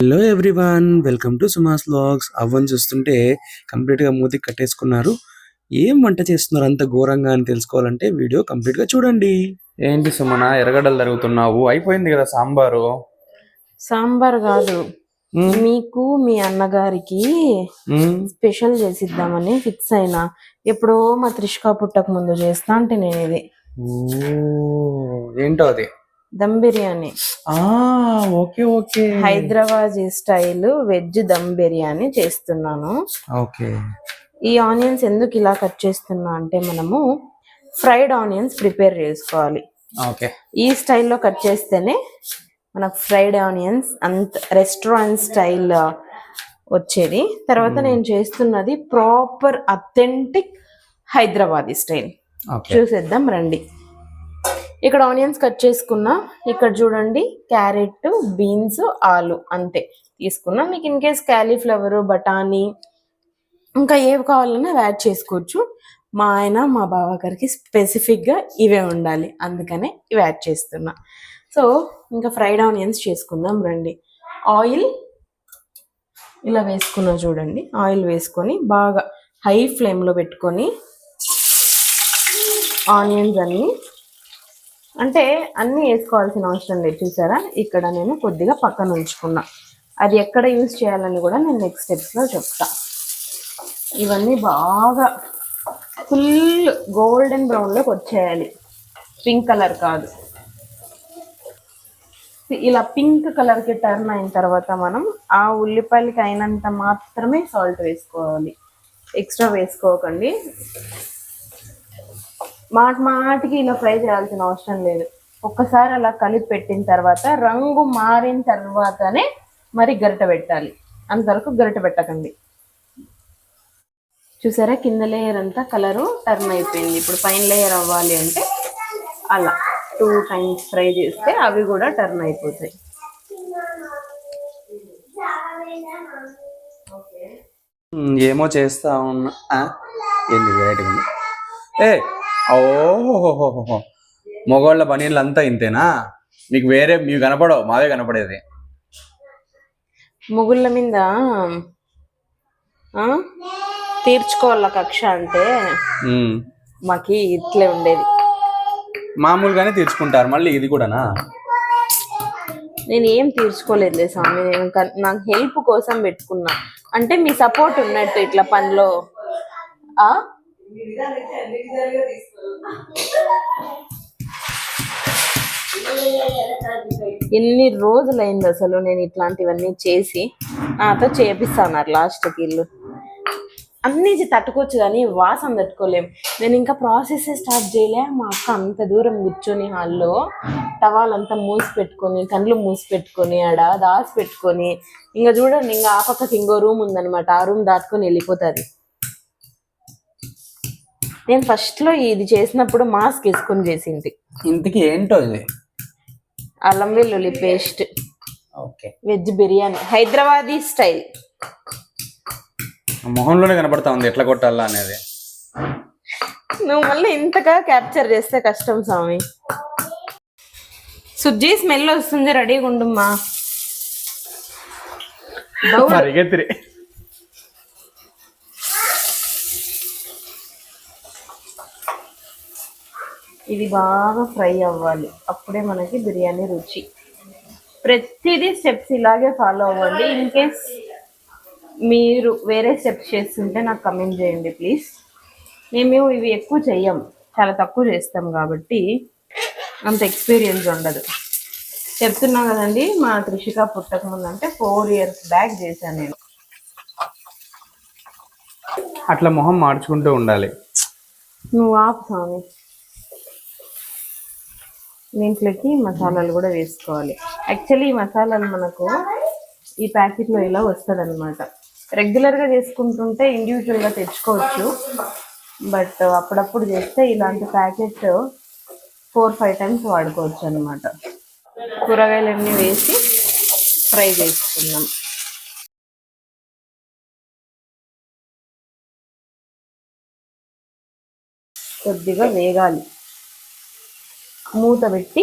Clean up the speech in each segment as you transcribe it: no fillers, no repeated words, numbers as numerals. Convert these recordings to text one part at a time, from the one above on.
Hello everyone, welcome to సుమాస్ vlogs. అవ్వని చూస్తుంటే కంప్లీట్గా మూతికి కట్టేసుకున్నారు. ఏం వంట చేస్తున్నారు అంత ఘోరంగా అని తెలుసుకోవాలంటే వీడియో కంప్లీట్గా చూడండి. ఏంటి సుమన ఎర్రగడ్డలు తరుగుతున్నావు? అయిపోయింది కదా సాంబారు. సాంబార్ కాదు, మీకు మీ అన్నగారికి స్పెషల్ చేసిద్దామని ఫిక్స్ అయినా. ఎప్పుడో మా త్రిష్కా పుట్టక ముందు చేస్తా అంటే నేను ఇది ఏంటో అది dum biryani. Okay okay, Hyderabad style veg dum biryani చేస్తున్నాను. ఓకే. ఈ ఆనియన్స్ ఎందుకు ఇలా కట్ చేస్తున్నా అంటే మనము ఫ్రైడ్ ఆనియన్స్ ప్రిపేర్ చేసుకోవాలి. ఓకే, ఈ స్టైల్లో కట్ చేస్తేనే మనకు ఫ్రైడ్ ఆనియన్స్ అంత రెస్టారెంట్ స్టైల్ వచ్చేది. తర్వాత నేను చేస్తున్నది ప్రాపర్ అథెంటిక్ హైదరాబాదీ స్టైల్. చూసేద్దాం రండి. ఇక్కడ ఆనియన్స్ కట్ చేసుకున్నా. ఇక్కడ చూడండి, క్యారెట్, బీన్స్, ఆలు అంతే తీసుకున్నా. మీకు ఇన్ కేస్ క్యాలీఫ్లవర్, బఠానీ ఇంకా ఏవి కావాలన్నా యాడ్ చేసుకోవచ్చు. మా ఆయన మా బావగారికి స్పెసిఫిక్గా ఇవే ఉండాలి, అందుకనే ఇవి యాడ్ చేస్తున్నా. సో ఇంకా ఫ్రైడ్ ఆనియన్స్ చేసుకుందాం రండి. ఆయిల్ ఇలా వేసుకున్నా చూడండి. ఆయిల్ వేసుకొని బాగా హై ఫ్లేమ్లో పెట్టుకొని ఆనియన్స్ అంటే అన్నీ వేసుకోవాల్సిన అవసరం లేదు. చూసారా, ఇక్కడ నేను కొద్దిగా పక్కన ఉంచుకున్నా. అది ఎక్కడ యూజ్ చేయాలని కూడా నేను నెక్స్ట్ స్టెప్స్లో చెప్తా. ఇవన్నీ బాగా ఫుల్ గోల్డెన్ బ్రౌన్లోకి వచ్చేయాలి, పింక్ కలర్ కాదు. ఇలా పింక్ కలర్కి టర్న్ అయిన తర్వాత మనం ఆ ఉల్లిపాయలకి అయినంత మాత్రమే సాల్ట్ వేసుకోవాలి, ఎక్స్ట్రా వేసుకోకండి. మాటికి ఇలా ఫ్రై చేయాల్సిన అవసరం లేదు. ఒక్కసారి అలా కలిపి పెట్టిన తర్వాత రంగు మారిన తర్వాతనే మరి గరిట పెట్టాలి, అంతవరకు గరిట పెట్టకండి. చూసారా, కింద లేయర్ అంతా కలరు టర్న్ అయిపోయింది. ఇప్పుడు పైన లేయర్ అవ్వాలి అంటే అలా 2 times ఫ్రై చేస్తే అవి కూడా టర్న్ అయిపోతాయి. ఏమో చేస్తా ఉన్నా. ఏంది వెరైటీగా ఉంది? ఓహోహోహో, మగవాళ్ళ బనీళ్ళు అంతా ఇంతేనా? మీకు కనపడవు, మావే కనపడేది. మొగుళ్ళ మీద తీర్చుకోవాల కక్ష అంటే మాకి ఇట్లే ఉండేది. మామూలుగానే తీర్చుకుంటారు, మళ్ళీ ఇది కూడానా? నేను ఏం తీర్చుకోలేదులే స్వామి, నేను నాకు హెల్ప్ కోసం పెట్టుకున్నా. అంటే మీ సపోర్ట్ ఉన్నట్టు ఇట్లా పనిలో. ఎన్ని రోజులైంది అసలు నేను ఇట్లాంటివన్నీ చేసి. నాతో చేపిస్తాన్నారు లాస్ట్కి. ఇల్లు అన్నీ తట్టుకోవచ్చు కానీ వాసన తట్టుకోలేం. నేను ఇంకా ప్రాసెస్ స్టార్ట్ చేయలే. మా అక్క అంత దూరం కూర్చొని హాల్లో టవాలంతా మూసి పెట్టుకొని, కండ్లు మూసి పెట్టుకొని, ఆడ దాసి పెట్టుకొని, ఇంకా చూడండి, ఇంకా ఆ పక్కకి ఇంకో రూమ్ ఉందనమాట, ఆ రూమ్ దాటుకొని వెళ్ళిపోతుంది. నేను ఫస్ట్లో ఇది చేసినప్పుడు మాస్క్ వేసుకొని చేసింది. ఇంతకీ ఏంటో ఇది? అల్లం వెల్లుల్లి paste, okay, veg biryani Hyderabadi style. మొహంలోనే కనపడతా ఉంది ఎట్లా కొట్టాలా అనేది. నువ్వు మళ్ళీ ఇంతగా క్యాప్చర్ చేస్తే కష్టం స్వామి. సుజ్జి స్మెల్ వస్తుంది, రెడీగా ఉండుమ్మా. ఇది బాగా ఫ్రై అవ్వాలి, అప్పుడే మనకి బిర్యానీ రుచి. ప్రతిదీ స్టెప్స్ ఇలాగే ఫాలో అవ్వండి. ఇన్ కేస్ మీరు వేరే స్టెప్స్ చేస్తుంటే నాకు కమెంట్ చేయండి ప్లీజ్. మేము ఇవి ఎక్కువ చెయ్యం, చాలా తక్కువ చేస్తాం కాబట్టి అంత ఎక్స్పీరియన్స్ ఉండదు. చెప్తున్నా కదండి, మా త్రిషిక పుట్టక ముందు అంటే 4 years బ్యాక్ చేశాను నేను. అట్లా మొహం మార్చుకుంటూ ఉండాలి. నువ్వు ఆపు స్వామి. దీంట్లోకి మసాలాలు కూడా వేసుకోవాలి. యాక్చువల్లీ ఈ మసాలాలు మనకు ఈ ప్యాకెట్లో ఇలా వస్తుంది అనమాట. రెగ్యులర్గా చేసుకుంటుంటే ఇండివిజువల్గా తెచ్చుకోవచ్చు, బట్ అప్పుడప్పుడు చేస్తే ఇలాంటి ప్యాకెట్ 4-5 times వాడుకోవచ్చు అనమాట. కూరగాయలన్నీ వేసి ఫ్రై చేసుకుందాం. కొద్దిగా వేగాలి, మూత పెట్టి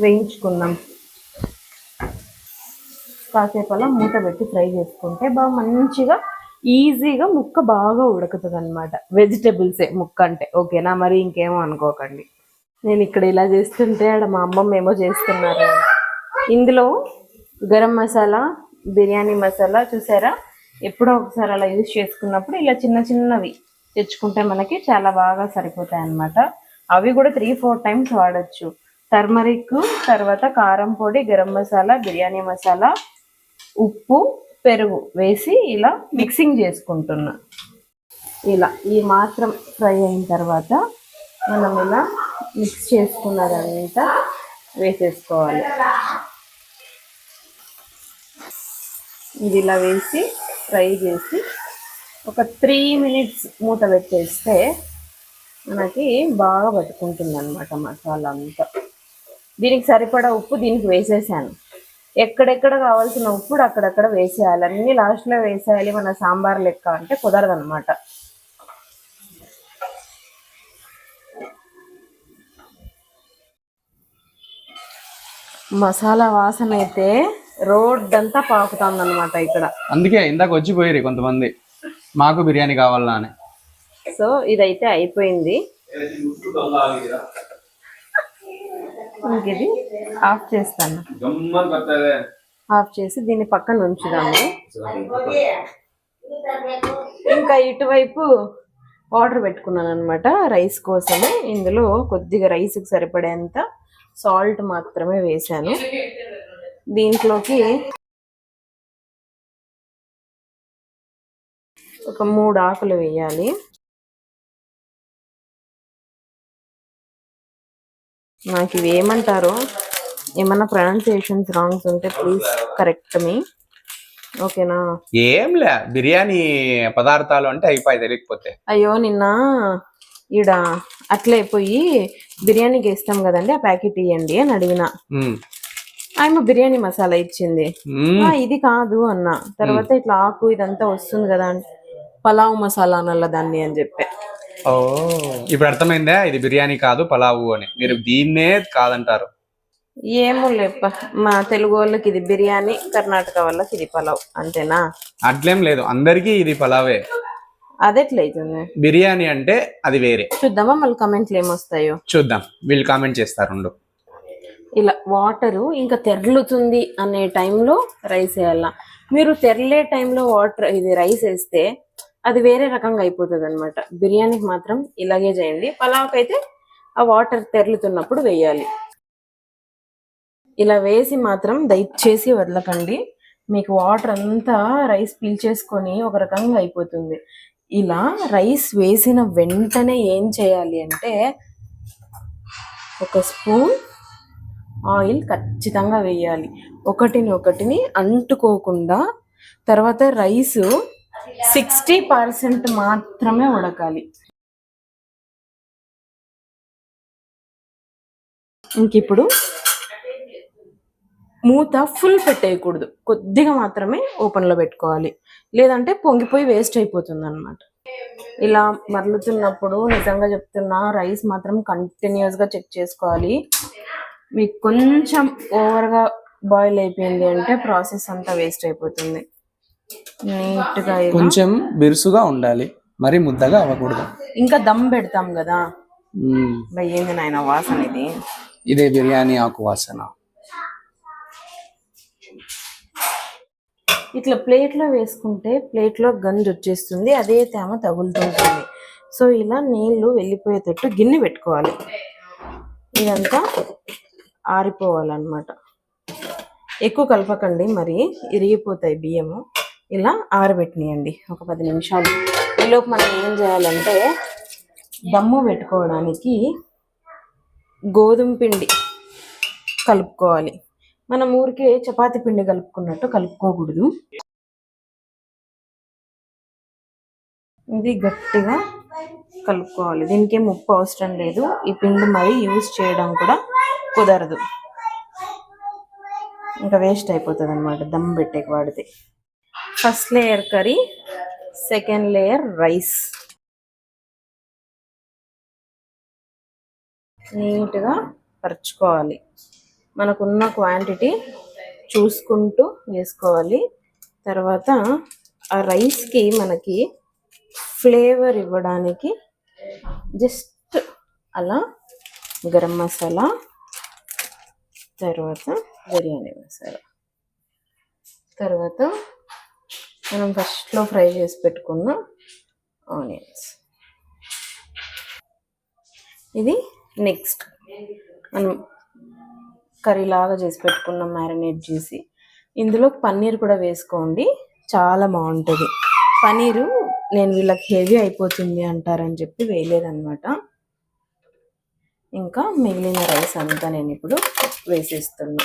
వేయించుకుందాం. కాసేపు అలా మూత పెట్టి ఫ్రై చేసుకుంటే బాగా మంచిగా ఈజీగా ముక్క బాగా ఉడుకుతుంది అనమాట. వెజిటబుల్సే ముక్క అంటే, ఓకేనా? మరి ఇంకేమో అనుకోకండి. నేను ఇక్కడ ఇలా చేస్తుంటే ఆడ మా అమ్మమ్మ ఏమో చేస్తున్నారు. ఇందులో గరం మసాలా, బిర్యానీ మసాలా చూసారా, ఎప్పుడో ఒకసారి అలా యూజ్ చేసుకున్నప్పుడు ఇలా చిన్న చిన్నవి తెచ్చుకుంటే మనకి చాలా బాగా సరిపోతాయి అన్నమాట. అవి కూడా 3-4 టైమ్స్ వాడచ్చు. టర్మరిక్, తర్వాత కారం పొడి, గరం మసాలా, బిర్యానీ మసాలా, ఉప్పు, పెరుగు వేసి ఇలా మిక్సింగ్ చేసుకుంటున్నా. ఇలా ఈ మాత్రం ఫ్రై అయిన తర్వాత మనం ఇలా మిక్స్ చేసుకున్నదంతా వేసేసుకోవాలి. ఇది ఇలా వేసి ఫ్రై చేసి ఒక 3 మినిట్స్ మూత పెట్టేస్తే మనకి బాగా పట్టుకుంటుంది అనమాట మసాలా అంతా. దీనికి సరిపడా ఉప్పు దీనికి వేసేసాను. ఎక్కడెక్కడ కావాల్సిన ఉప్పుడు అక్కడక్కడ వేసేయాలి, అన్నీ లాస్ట్లో వేసేయాలి మన సాంబార్ లెక్క అంటే కుదరదు అనమాట. మసాలా వాసన అయితే రోడ్డంతా పాకుతుంది అనమాట ఇక్కడ. అందుకే ఇందాక వచ్చిపోయారు కొంతమంది మాకు బిర్యానీ కావాలా అని. సో ఇదైతే అయిపోయింది. ఇది ఆఫ్ చేస్తాను. ఆఫ్ చేసి దీన్ని పక్కన ఉంచుదాము. ఇంకా ఇటువైపు వాటర్ పెట్టుకున్నాను అనమాట రైస్ కోసమే. ఇందులో కొద్దిగా రైస్కి సరిపడేంత సాల్ట్ మాత్రమే వేసాను. దీంట్లోకి ఒక 3 ఆకులు వేయాలి. నాకు ఇవి ఏమంటారో, ఏమన్నా ప్రొనౌన్సియేషన్స్ రాంగ్స్ ఉంటే ప్లీజ్ కరెక్ట్ మీ, ఓకేనా? ఏం లే, బిర్యానీ పదార్థాలు అంటే అయిపోయి తెలియకపోతే. అయ్యో నిన్న ఈడ అట్లే పోయి బిర్యానీకి వేస్తాం కదండి, ఆ ప్యాకెట్ ఇవ్వండి అని అడిగిన. ఆయన బిర్యానీ మసాలా ఇచ్చింది. ఇది కాదు అన్న. తర్వాత ఇట్లా ఆకు ఇదంతా వస్తుంది కదా, పలావ్ మసాలా అన్నల్ల దాన్ని అని చెప్పా. ఓ, ఇప్పుడు అర్థమైందా ఇది బిర్యానీ కాదు పలావు అని. మీరు దీన్నే కాదంటారు. ఏమో లేప్ప, మా తెలుగు వాళ్ళకి ఇది బిర్యానీ, కర్ణాటక వాళ్ళకి ఇది పలావ్, అంతేనా? అట్లేం లేదు, అందరికీ ఇది పలావే. అదెట్లయితుంది? బిర్యానీ అంటే అది వేరే. చూద్దామా మళ్ళీ కమెంట్లు ఏమొస్తాయో చూద్దాం, వీళ్ళు కామెంట్ చేస్తారు. ఇలా వాటరు ఇంకా తెరలుతుంది అనే టైంలో రైస్ వేయాల. మీరు తెరలే టైంలో వాటర్ ఇది రైస్ వేస్తే అది వేరే రకంగా అయిపోతుంది అనమాట. బిర్యానీకి మాత్రం ఇలాగే చేయండి. పలావ్కి అయితే ఆ వాటర్ తెరలుతున్నప్పుడు వేయాలి. ఇలా వేసి మాత్రం దయచేసి వదలకండి, మీకు వాటర్ అంతా రైస్ పీల్చేసుకొని ఒక రకంగా అయిపోతుంది. ఇలా రైస్ వేసిన వెంటనే ఏం చేయాలి అంటే, ఒక స్పూన్ ఆయిల్ ఖచ్చితంగా వేయాలి, ఒకటిని అంటుకోకుండా. తర్వాత రైస్ 60% మాత్రమే ఉడకాలి. ఇంకిప్పుడు మూత ఫుల్ పెట్టేయకూడదు, కొద్దిగా మాత్రమే ఓపెన్లో పెట్టుకోవాలి, లేదంటే పొంగిపోయి వేస్ట్ అయిపోతుంది అనమాట. ఇలా మరలుతున్నప్పుడు నిజంగా చెప్తున్నా, రైస్ మాత్రం కంటిన్యూస్గా చెక్ చేసుకోవాలి. మీకు కొంచెం ఓవర్గా బాయిల్ అయిపోయింది అంటే ప్రాసెస్ అంతా వేస్ట్ అయిపోతుంది. నీట్గా కొంచెం బిరుసుగా ఉండాలి, మరి ముద్దగా అవ్వకూడదు. ఇంకా దమ్ పెడతాం కదా, ఏంది నాయన వాసన ఇది? ఇదే బిర్యానీ ఆకు వాసన. ఇట్లా ప్లేట్లో వేసుకుంటే ప్లేట్లో గంజి వచ్చేస్తుంది, అదే తేమ తగులుతుంటుంది. సో ఇలా నీళ్లు వెళ్ళిపోయేటట్టు గిన్నె పెట్టుకోవాలి. ఇదంతా ఆరిపోవాలన్నమాట. ఎక్కువ కలపకండి, మరి ఇరిగిపోతాయి బియ్యము. ఇలా ఆరబెట్టినాయండి ఒక 10 నిమిషాలు. ఈలోపు మనం ఏం చేయాలంటే, దమ్ము పెట్టుకోవడానికి గోధుమ పిండి కలుపుకోవాలి. మనం ఊరికే చపాతీ పిండి కలుపుకున్నట్టు కలుపుకోకూడదు. ఇది గట్టిగా కలుపుకోవాలి. దీనికి ఏం ఉప్పు అవసరం లేదు. ఈ పిండి మరి యూజ్ చేయడం కూడా కుదరదు, ఇంకా వేస్ట్ అయిపోతుంది అనమాట దమ్ పెట్టేకి వాడితే. First layer curry, second layer rice. నీట్గా పరుచుకోవాలి. మనకున్న క్వాంటిటీ చూసుకుంటూ వేసుకోవాలి. తర్వాత ఆ రైస్కి మనకి ఫ్లేవర్ ఇవ్వడానికి జస్ట్ అలా గరం మసాలా, తర్వాత బిర్యానీ మసాలా, తర్వాత మనం ఫస్ట్లో ఫ్రై చేసి పెట్టుకున్న ఆనియన్స్. ఇది నెక్స్ట్ మనం కర్రీ లాగా చేసి పెట్టుకున్న మ్యారినేట్ చేసి ఇందులో పన్నీర్ కూడా వేసుకోండి, చాలా బాగుంటుంది. పన్నీరు నేను వీళ్ళకి హెవీ అయిపోతుంది అంటారని చెప్పి వేయలేదన్నమాట. ఇంకా మిగిలిన రైస్ అంతా నేను ఇప్పుడు వేసేస్తున్నా.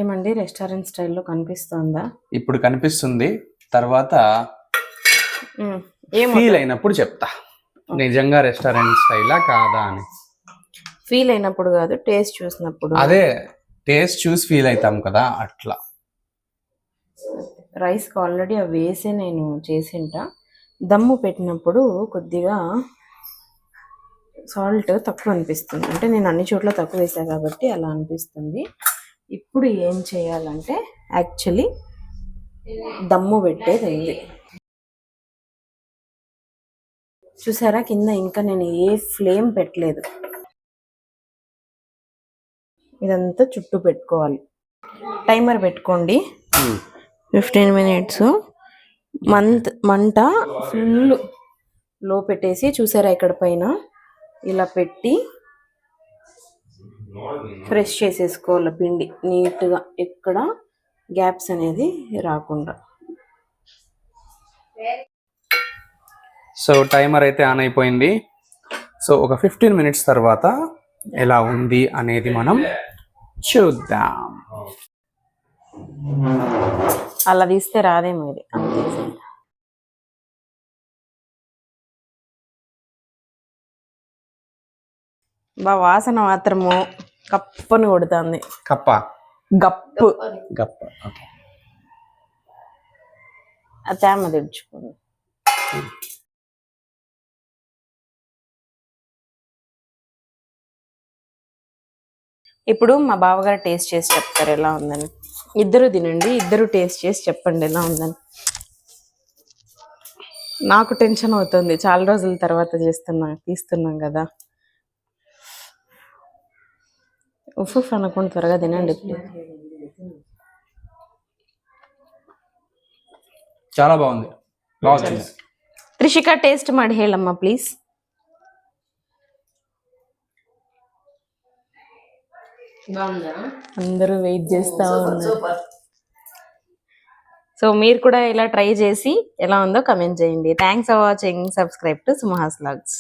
ఏమండి రెస్టారెంట్ స్టైల్లో కనిపిస్తుందా? ఇప్పుడు కనిపిస్తుంది, తర్వాత ఏమో ఫీల్ అయినప్పుడు చెప్తా నిజంగా రెస్టారెంట్ స్టైలా కాదా అని. ఫీల్ అయినప్పుడు కాదు, టేస్ట్ చూసినప్పుడు. అదే టేస్ట్ చూసి ఫీల్ అవుతాం కదా, అట్లా. రైస్కి ఆల్రెడీ అవి వేసే నేను చేసింటా. దమ్ము పెట్టినప్పుడు కొద్దిగా సాల్ట్ తక్కువ అనిపిస్తుంది, అంటే నేను అన్ని చోట్ల తక్కువ వేసాను కాబట్టి అలా అనిపిస్తుంది. ఇప్పుడు ఏం చేయాలంటే యాక్చువల్లీ దమ్ము పెట్టేది ఉంది. చూసారా కింద ఇంకా నేను ఏ ఫ్లేమ్ పెట్టలేదు. ఇదంతా చుట్టూ పెట్టుకోవాలి. టైమర్ పెట్టుకోండి 15 minutes. మంట ఫుల్ లో పెట్టేసి, చూసారా ఇక్కడ పైన ఇలా పెట్టి ఫ్రెష్ చేసేసుకోవాలి పిండి నీట్గా, ఎక్కడ గ్యాప్స్ అనేది రాకుండా. సో టైమర్ అయితే ఆన్ అయిపోయింది. సో ఒక 15 minutes తర్వాత ఎలా ఉంది అనేది మనం చూద్దాం. అలా తీస్తే రాదేమో ఇది, అంతే. వాసన మాత్రము కప్పని కొడుతుంది. గప్పు ఓకే, ఆ తేమ తెచ్చుకోండి. ఇప్పుడు మా బావగారు టేస్ట్ చేసి చెప్తారు ఎలా ఉందని. ఇద్దరు తినండి, ఇద్దరు టేస్ట్ చేసి చెప్పండి ఎలా ఉందని. నాకు టెన్షన్ అవుతుంది, చాలా రోజుల తర్వాత తీస్తున్నాం కదా. ఉఫ్ అనుకోండి, త్వరగా తినండి. చాలా బాగుంది. త్రిషిక టేస్ట్ ಮಾಡಿ ಹೇಳಮ್ಮ ప్లీజ్. అందరూ వెయిట్ చేస్తా ఉన్నారు. సో మీరు కూడా ఇలా ట్రై చేసి ఎలా ఉందో కమెంట్ చేయండి. Thanks for watching. Subscribe to Sumaha's vlogs.